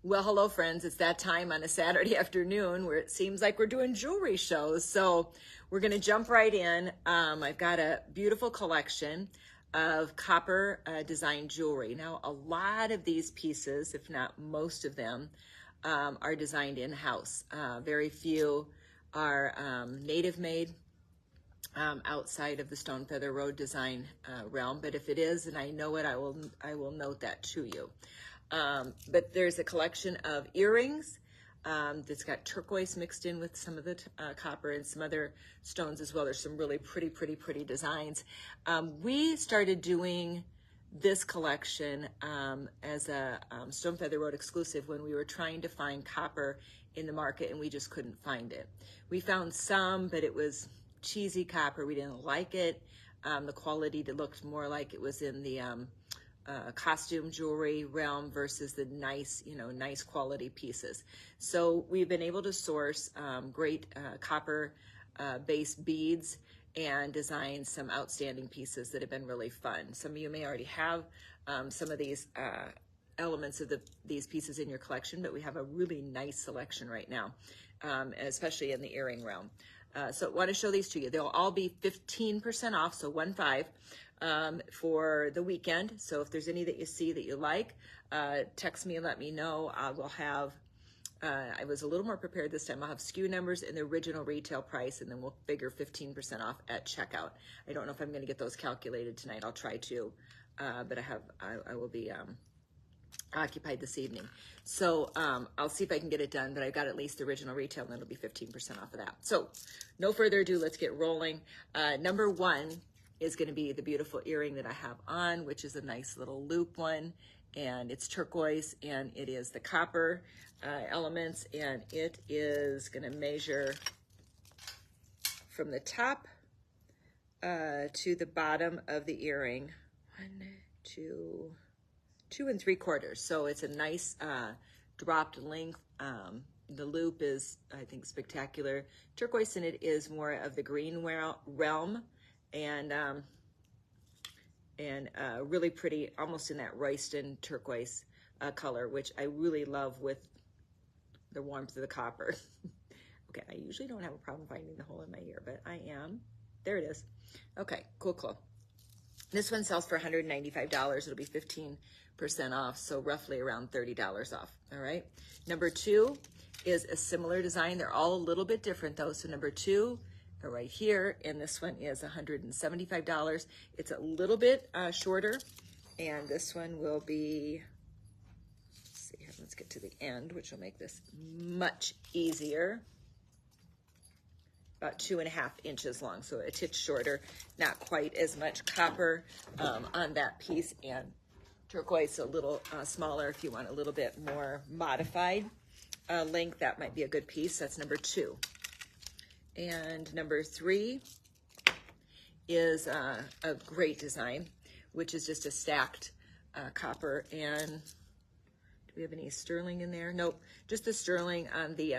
Well, hello friends. It's that time on a Saturday afternoon where it seems like we're doing jewelry shows. So we're going to jump right in. I've got a beautiful collection of copper designed jewelry. Now, a lot of these pieces, if not most of them, are designed in-house. Very few are native made outside of the Stone Feather Road design realm. But if it is, and I know it, I will note that to you. But there's a collection of earrings that's got turquoise mixed in with some of the copper and some other stones as well. There's some really pretty designs. We started doing this collection as a Stone Feather Road exclusive when we were trying to find copper in the market and we just couldn't find it. We found some, but it was cheesy copper. We didn't like it. The quality looked more like it was in the costume jewelry realm versus the nice, nice quality pieces. So we've been able to source great copper based beads and design some outstanding pieces that have been really fun. Some of you may already have some of these elements of these pieces in your collection, but we have a really nice selection right now, especially in the earring realm. So I want to show these to you. They'll all be 15% off, so 15 for the weekend. So if there's any that you see that you like, text me and let me know. I will have, I was a little more prepared this time. I'll have SKU numbers and the original retail price, and then we'll figure 15% off at checkout. I don't know if I'm going to get those calculated tonight. I'll try to, but I will be occupied this evening. So I'll see if I can get it done, but I got at least the original retail, and it'll be 15% off of that. So no further ado, let's get rolling. Number one is going to be the beautiful earring that I have on, which is a nice little loop one, and it's turquoise, and it is the copper elements, and it is going to measure from the top to the bottom of the earring, 2 3/4. So it's a nice dropped length. The loop is, I think, spectacular. Turquoise in it is more of the green realm, and really pretty, almost in that Royston turquoise color, which I really love with the warmth of the copper. Okay, I usually don't have a problem finding the hole in my ear, but I am. There it is. Okay, cool. This one sells for $195. It'll be 15% off, so roughly around $30 off, all right? Number two is a similar design. They're all a little bit different though. So number two are right here, and this one is $175. It's a little bit shorter, and this one will be, let's see here, let's get to the end, which will make this much easier. About 2.5 inches long, so a titch shorter, not quite as much copper on that piece, and turquoise a little smaller if you want a little bit more modified length. That might be a good piece. That's number two. And number three is a great design, which is just a stacked copper. And do we have any sterling in there? Nope, just the sterling on the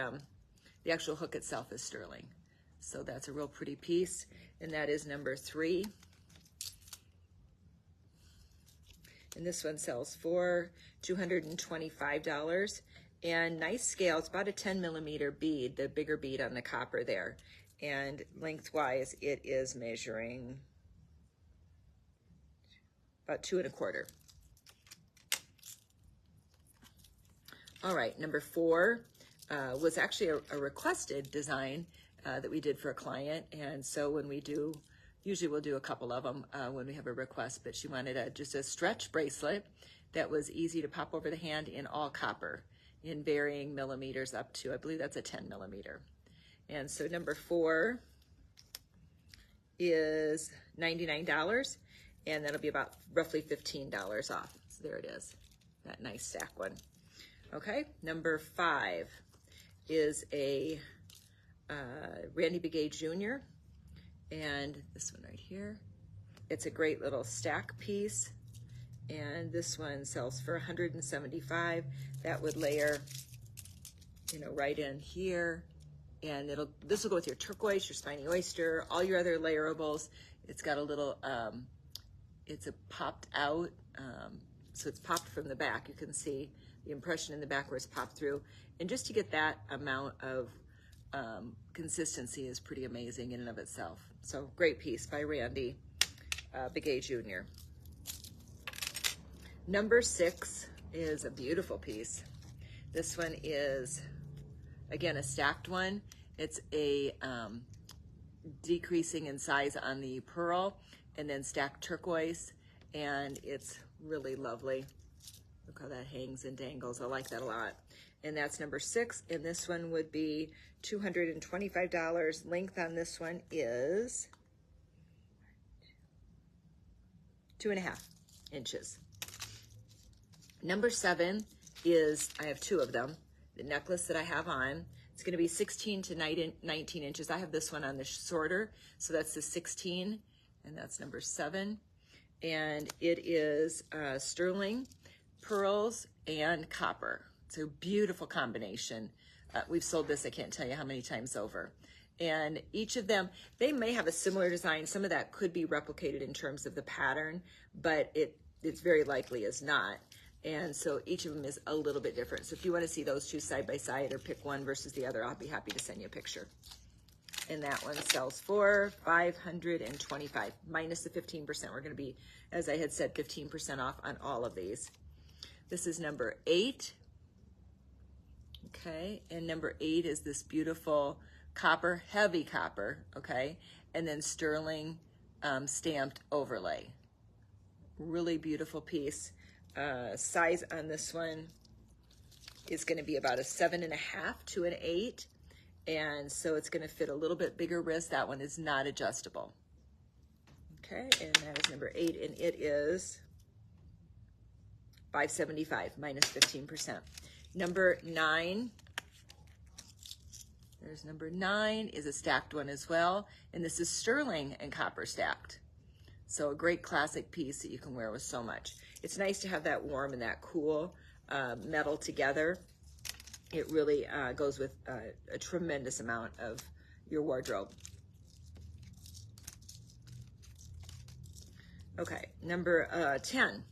actual hook itself is sterling. So that's a real pretty piece, and that is number three. And this one sells for $225. And nice scale, it's about a 10mm bead, the bigger bead on the copper there. And lengthwise, it is measuring about 2 1/4. All right, number four was actually a requested design that we did for a client. And so when we do, usually we'll do a couple of them when we have a request, but she wanted just a stretch bracelet that was easy to pop over the hand in all copper in varying millimeters up to, I believe that's a 10mm. And so number four is $99, and that'll be about roughly $15 off. So there it is, that nice stack one. Okay, number five is a Randy Begay Jr. And this one right here, it's a great little stack piece, and this one sells for $175. That would layer, right in here, and this will go with your turquoise, your spiny oyster, all your other layerables. It's got a little, it's a popped out, so it's popped from the back. You can see the impression in the back where it's popped through. And just to get that amount of consistency is pretty amazing in and of itself. So great piece by Randy Begay Jr. Number 6 is a beautiful piece. This one is, again, a stacked one. It's a decreasing in size on the pearl and then stacked turquoise, and it's really lovely. Look how that hangs and dangles. I like that a lot. And that's number 6, and this one would be $225. Length on this one is 2.5 inches. Number 7 is, I have 2 of them, the necklace that I have on. It's going to be 16 to 19 inches. I have this one on the sorter, so that's the 16, and that's number 7. And it is sterling, pearls, and copper. It's a beautiful combination. We've sold this, I can't tell you how many times over. And each of them, they may have a similar design. Some of that could be replicated in terms of the pattern, but it's very likely is not. And so each of them is a little bit different. So if you want to see those 2 side by side or pick one versus the other, I'll be happy to send you a picture. And that one sells for $525 minus the 15%. We're going to be, as I had said, 15% off on all of these. This is number 8. Okay, and number 8 is this beautiful copper, heavy copper, okay, and then sterling stamped overlay. Really beautiful piece. Size on this one is going to be about a 7.5 to an 8, and so it's going to fit a little bit bigger wrist. That one is not adjustable. Okay, and that is number 8, and it is $575 minus 15%. Number 9, there's number 9, is a stacked one as well, and this is sterling and copper stacked. So a great classic piece that you can wear with so much. It's nice to have that warm and that cool metal together. It really goes with a tremendous amount of your wardrobe. Okay, number 10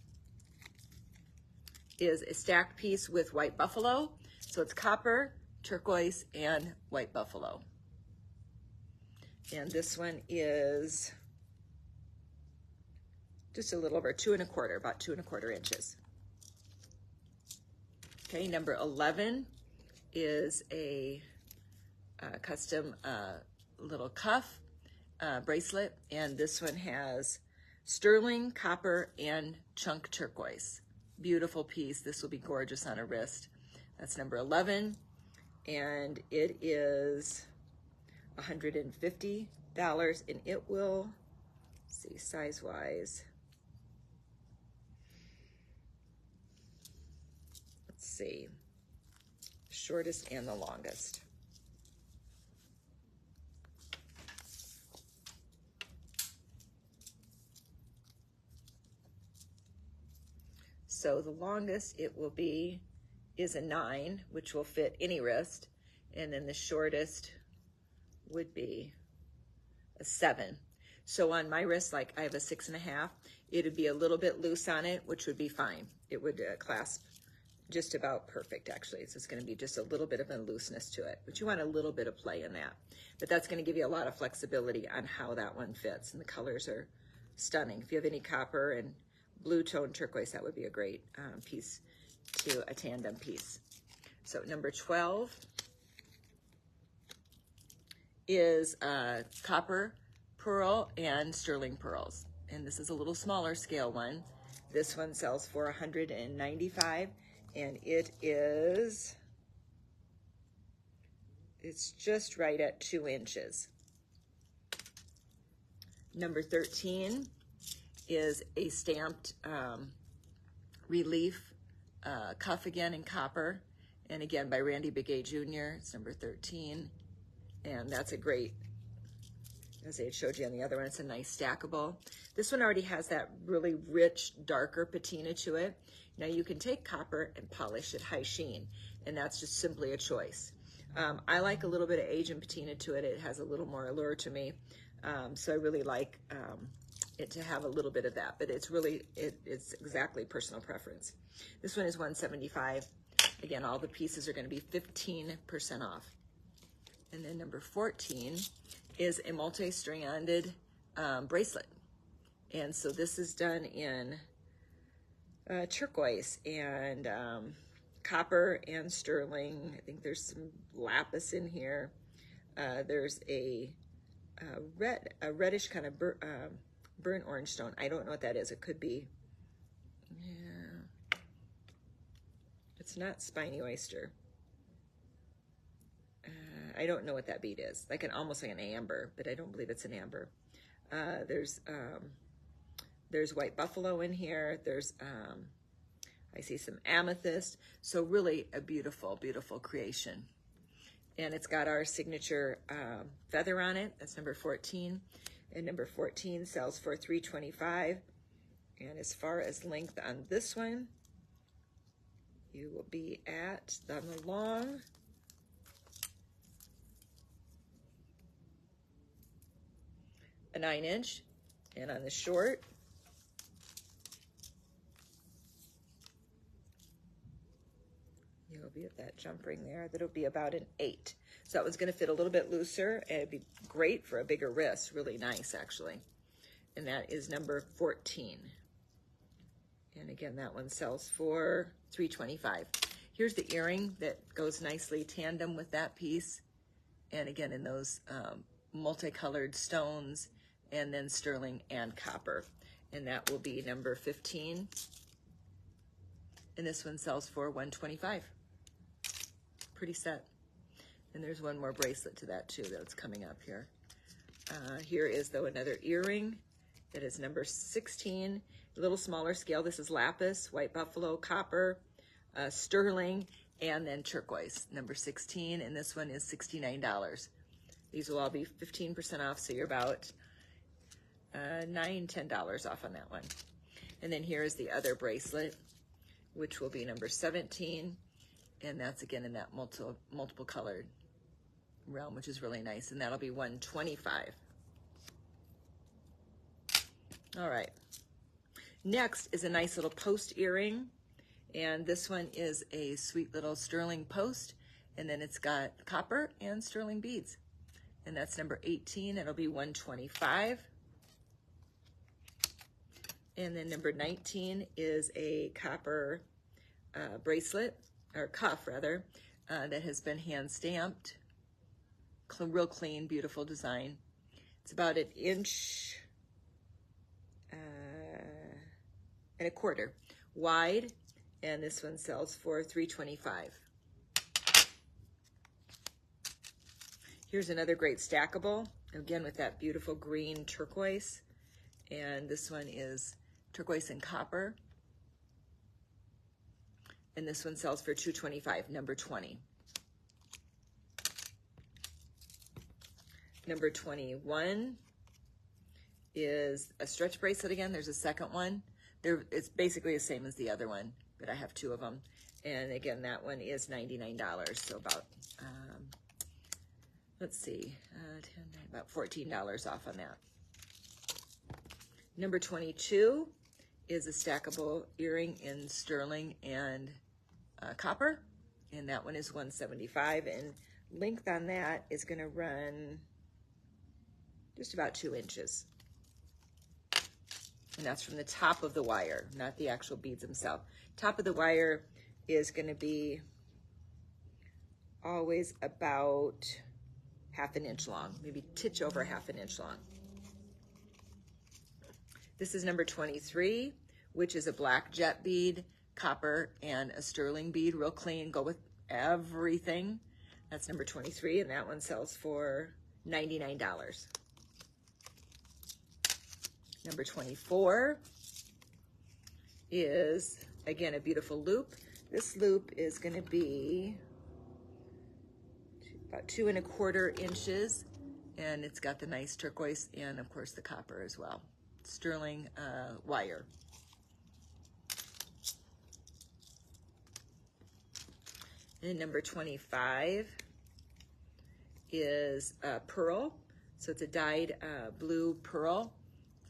is a stacked piece with white buffalo. So it's copper, turquoise, and white buffalo. And this one is just a little over 2.25, about 2.25 inches. Okay, number 11 is a custom little cuff bracelet, and this one has sterling, copper, and chunk turquoise. Beautiful piece. This will be gorgeous on a wrist. That's number 11, and it is $150, and it will, let's see, size-wise, let's see, shortest and the longest. So the longest it will be is a 9, which will fit any wrist, and then the shortest would be a 7. So on my wrist, like I have a 6.5, it would be a little bit loose on it, which would be fine. It would clasp just about perfect, actually. So it's going to be just a little bit of a looseness to it, but you want a little bit of play in that. But that's going to give you a lot of flexibility on how that one fits, and the colors are stunning. If you have any copper and blue tone turquoise, that would be a great piece to a tandem piece. So number 12 is copper, pearl, and sterling pearls. And this is a little smaller scale one. This one sells for $195, and it's just right at 2 inches. Number 13 is a stamped relief cuff, again in copper, and again by Randy Begay Jr. It's number 13, and that's a great, as I had showed you on the other one, it's a nice stackable. This one already has that really rich, darker patina to it. Now you can take copper and polish it high sheen, and that's just simply a choice. I like a little bit of age and patina to it. It has a little more allure to me, so I really like it to have a little bit of that, but it's really, it's exactly personal preference. This one is $175, Again, all the pieces are going to be 15% off. And then number 14 is a multi-stranded bracelet. And so this is done in turquoise and copper and sterling. I think there's some lapis in here. There's a reddish kind of burnt orange stone. I don't know what that is. It could be, yeah, it's not spiny oyster. I don't know what that bead is. Like almost like an amber, but I don't believe it's an amber. There's white buffalo in here. There's I see some amethyst. So really a beautiful, beautiful creation. And it's got our signature feather on it. That's number 14. And number 14 sells for $325. And as far as length on this one, you will be at, on the long, a 9-inch, and on the short, you'll be at that jump ring there. That'll be about an 8. So that one's going to fit a little bit looser, and it'd be great for a bigger wrist. Really nice, actually. And that is number 14. And again, that one sells for $325. Here's the earring that goes nicely tandem with that piece. And again, in those multicolored stones, and then sterling and copper. And that will be number 15. And this one sells for $125. Pretty set. And there's one more bracelet to that too that's coming up here. Here is though another earring that is number 16, a little smaller scale. This is lapis, white buffalo, copper, sterling, and then turquoise, number 16. And this one is $69. These will all be 15% off, so you're about $10 off on that one. And then here is the other bracelet, which will be number 17. And that's again in that multiple colored realm, which is really nice. And that'll be $125. All right. Next is a nice little post earring. And this one is a sweet little sterling post. And then it's got copper and sterling beads. And that's number 18. It'll be $125. And then number 19 is a copper bracelet, or cuff rather, that has been hand stamped. Real clean, beautiful design. It's about 1.25 inches wide, and this one sells for $325. Here's another great stackable, again with that beautiful green turquoise, and this one is turquoise and copper, and this one sells for $225, number 20. Number 21 is a stretch bracelet again. There's a second one. It's basically the same as the other one, but I have 2 of them. And again, that one is $99, so about, let's see, about $14 off on that. Number 22 is a stackable earring in sterling and copper, and that one is $175, and length on that is going to run just about 2 inches. And that's from the top of the wire, not the actual beads themselves. Top of the wire is going to be always about 1/2 inch long, maybe titch over 1/2 inch long. This is number 23, which is a black jet bead, copper, and a sterling bead, real clean, go with everything. That's number 23, and that one sells for $99. Number 24 is, again, a beautiful loop. This loop is going to be about 2¼ inches, and it's got the nice turquoise and, of course, the copper as well. Sterling wire. And number 25 is pearl. So it's a dyed blue pearl.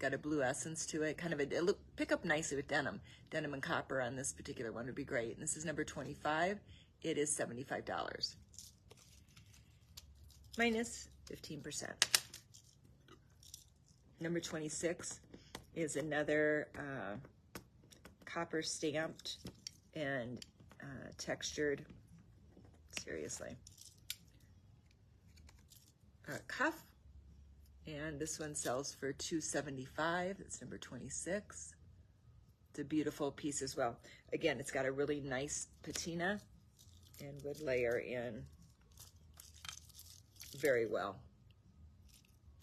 got a blue essence to it, kind of it look pick up nicely with denim. Denim and copper on this particular one would be great. And this is number 25. It is $75. Minus 15%. Number 26 is another copper stamped and textured, seriously, cuff. And this one sells for $275. It's number 26. It's a beautiful piece as well. Again, it's got a really nice patina and would layer in very well.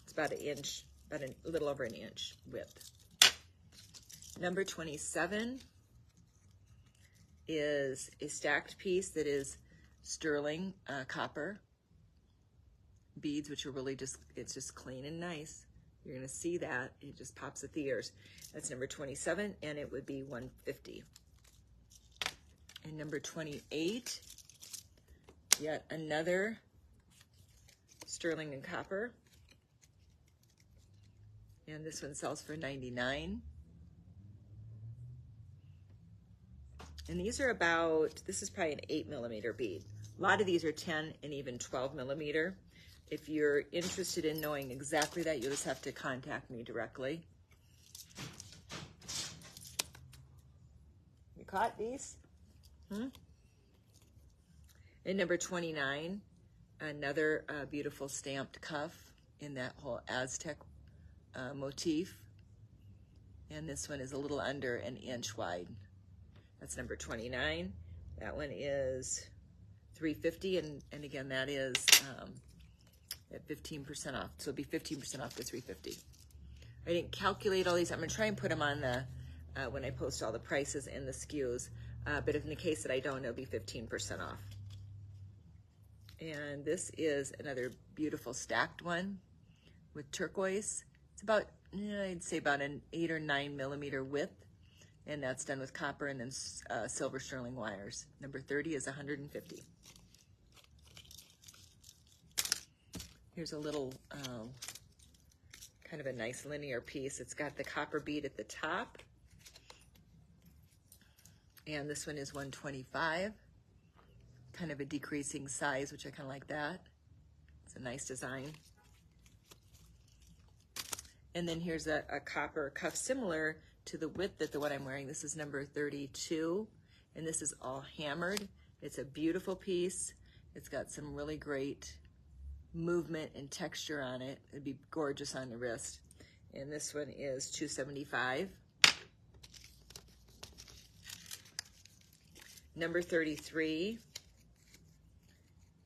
It's about an inch, about a little over an inch width. Number 27 is a stacked piece that is sterling copper beads, which are really it's just clean and nice. You're gonna see that, it just pops at the ears. That's number 27, and it would be $150. And number 28, yet another sterling and copper. And this one sells for $99. And these are about, this is probably an 8mm bead. A lot of these are 10 and even 12mm. If you're interested in knowing exactly that, you'll just have to contact me directly. You caught these? And number 29, another beautiful stamped cuff in that whole Aztec motif. And this one is a little under an inch wide. That's number 29. That one is $350, and again, that is at 15% off. So it'll be 15% off to $350. I didn't calculate all these. I'm gonna try and put them on the when I post all the prices and the SKUs. But in the case that I don't, it'll be 15% off. And this is another beautiful stacked one with turquoise. It's about, I'd say about an 8 or 9mm width. And that's done with copper and then silver sterling wires. Number 30 is $150. Here's a little kind of a nice linear piece. It's got the copper bead at the top. And this one is $125. Kind of a decreasing size, which I kind of like that. It's a nice design. And then here's a copper cuff similar to the width that the one I'm wearing. This is number 32, and this is all hammered. It's a beautiful piece. It's got some really great movement and texture on it. It'd be gorgeous on the wrist. And this one is $275. Number 33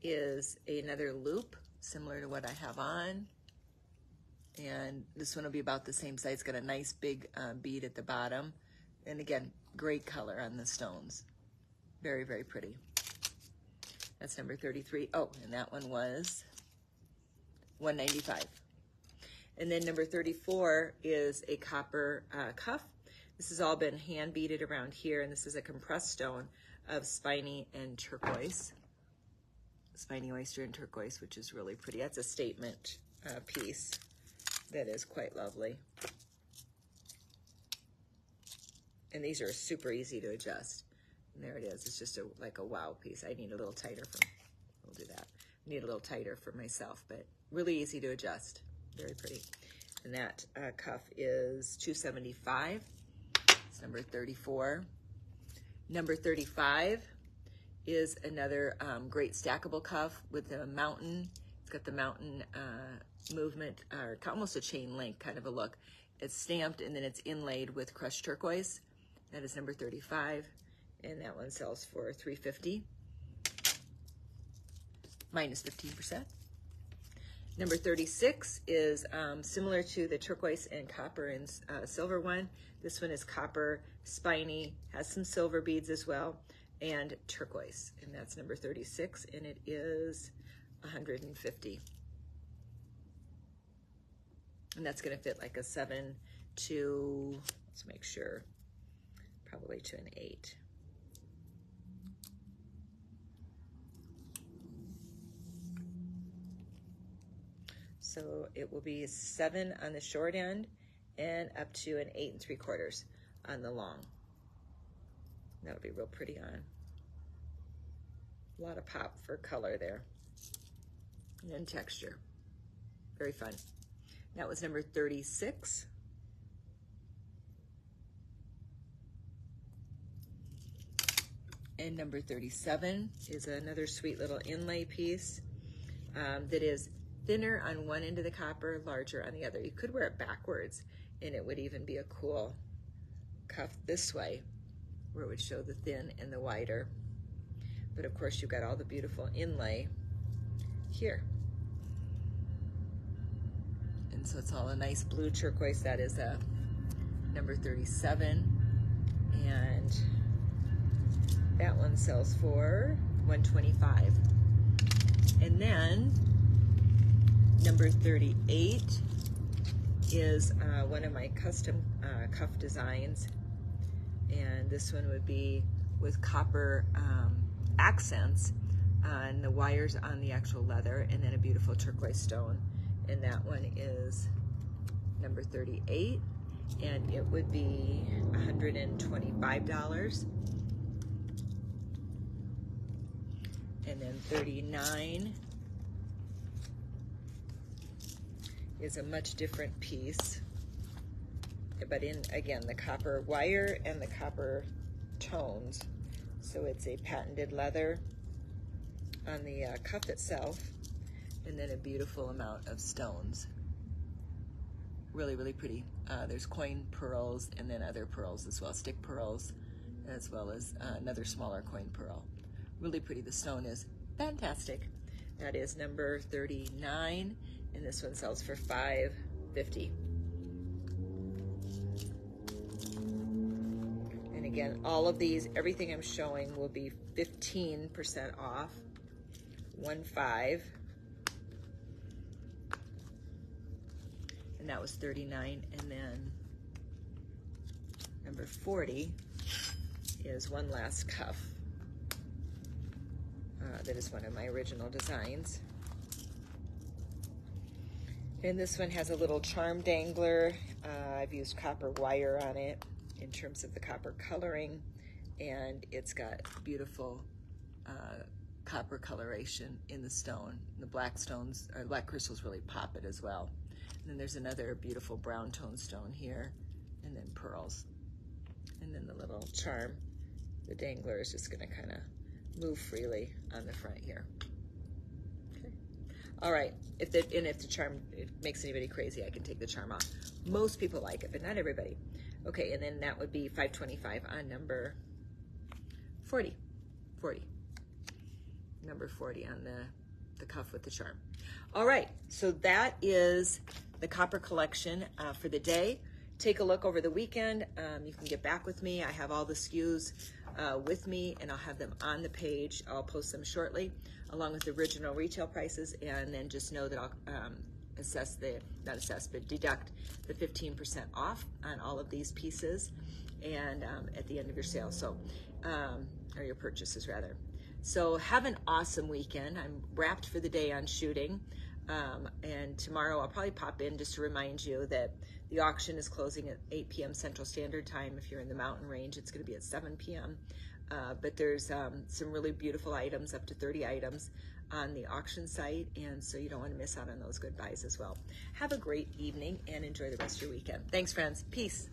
is another loop similar to what I have on. And this one will be about the same size. It's got a nice big bead at the bottom. And again, great color on the stones. Very, very pretty. That's number 33. Oh, and that one was $195. And then number 34 is a copper cuff. This has all been hand beaded around here, and this is a compressed stone of spiny and turquoise. Spiny oyster and turquoise, which is really pretty. That's a statement piece. That is quite lovely. And these are super easy to adjust. And there it is. It's just like a wow piece. I need a little tighter we'll do that. I need a little tighter for myself, but really easy to adjust. Very pretty. And that cuff is $275. It's number 34. Number 35 is another great stackable cuff with the mountain. It's got the mountain movement, or almost a chain link kind of a look. It's stamped and then it's inlaid with crushed turquoise. That is number 35, and that one sells for $350, minus 15%. Number 36 is similar to the turquoise and copper and silver one. This one is copper, spiny, has some silver beads as well, and turquoise, and that's number 36, and it is $150. And that's gonna fit like a 7 to, let's make sure, probably to an 8. So it will be 7 on the short end and up to an 8 3/4 on the long. That would be real pretty on. A lot of pop for color there and texture. Very fun. That was number 36. And number 37 is another sweet little inlay piece that is thinner on one end of the copper, larger on the other. You could wear it backwards and it would even be a cool cuff this way, where it would show the thin and the wider. But of course you've got all the beautiful inlay here. And so it's all a nice blue turquoise. That is a number 37. And that one sells for $125. And then number 38 is one of my custom cuff designs. And this one would be with copper accents on the wires on the actual leather, and then a beautiful turquoise stone. And that one is number 38, and it would be $125. And then 39 is a much different piece, but in, again, the copper wire and the copper tones. So it's a patented leather on the cuff itself, and then a beautiful amount of stones. Really, really pretty. There's coin pearls and then other pearls as well, stick pearls, as well as another smaller coin pearl. Really pretty. The stone is fantastic. That is number 39, and this one sells for $5.50. And again, all of these, everything I'm showing will be 15% off, 15. And that was 39, and then number 40 is one last cuff. That is one of my original designs. And this one has a little charm dangler. I've used copper wire on it in terms of the copper coloring, and it's got beautiful copper coloration in the stone. The black stones, or black crystals, really pop it as well. And then there's another beautiful brown tone stone here, and then pearls. And then the little charm, the dangler, is just gonna kind of move freely on the front here. Okay. All right, if the charm makes anybody crazy, I can take the charm off. Most people like it, but not everybody. Okay, and then that would be $5.25 on number 40. Number 40 on the cuff with the charm. All right, so that is the copper collection for the day. Take a look over the weekend. You can get back with me. I have all the SKUs with me, and I'll have them on the page. I'll post them shortly, along with the original retail prices, and then just know that I'll deduct the 15% off on all of these pieces, and at the end of your sale, so or your purchases rather. So have an awesome weekend. I'm wrapped for the day on shooting, and tomorrow I'll probably pop in just to remind you that the auction is closing at 8 p.m. Central Standard Time. If you're in the mountain range, it's going to be at 7 p.m. But there's some really beautiful items, up to 30 items on the auction site, and so you don't want to miss out on those good buys as well. Have a great evening and enjoy the rest of your weekend. Thanks, friends. Peace.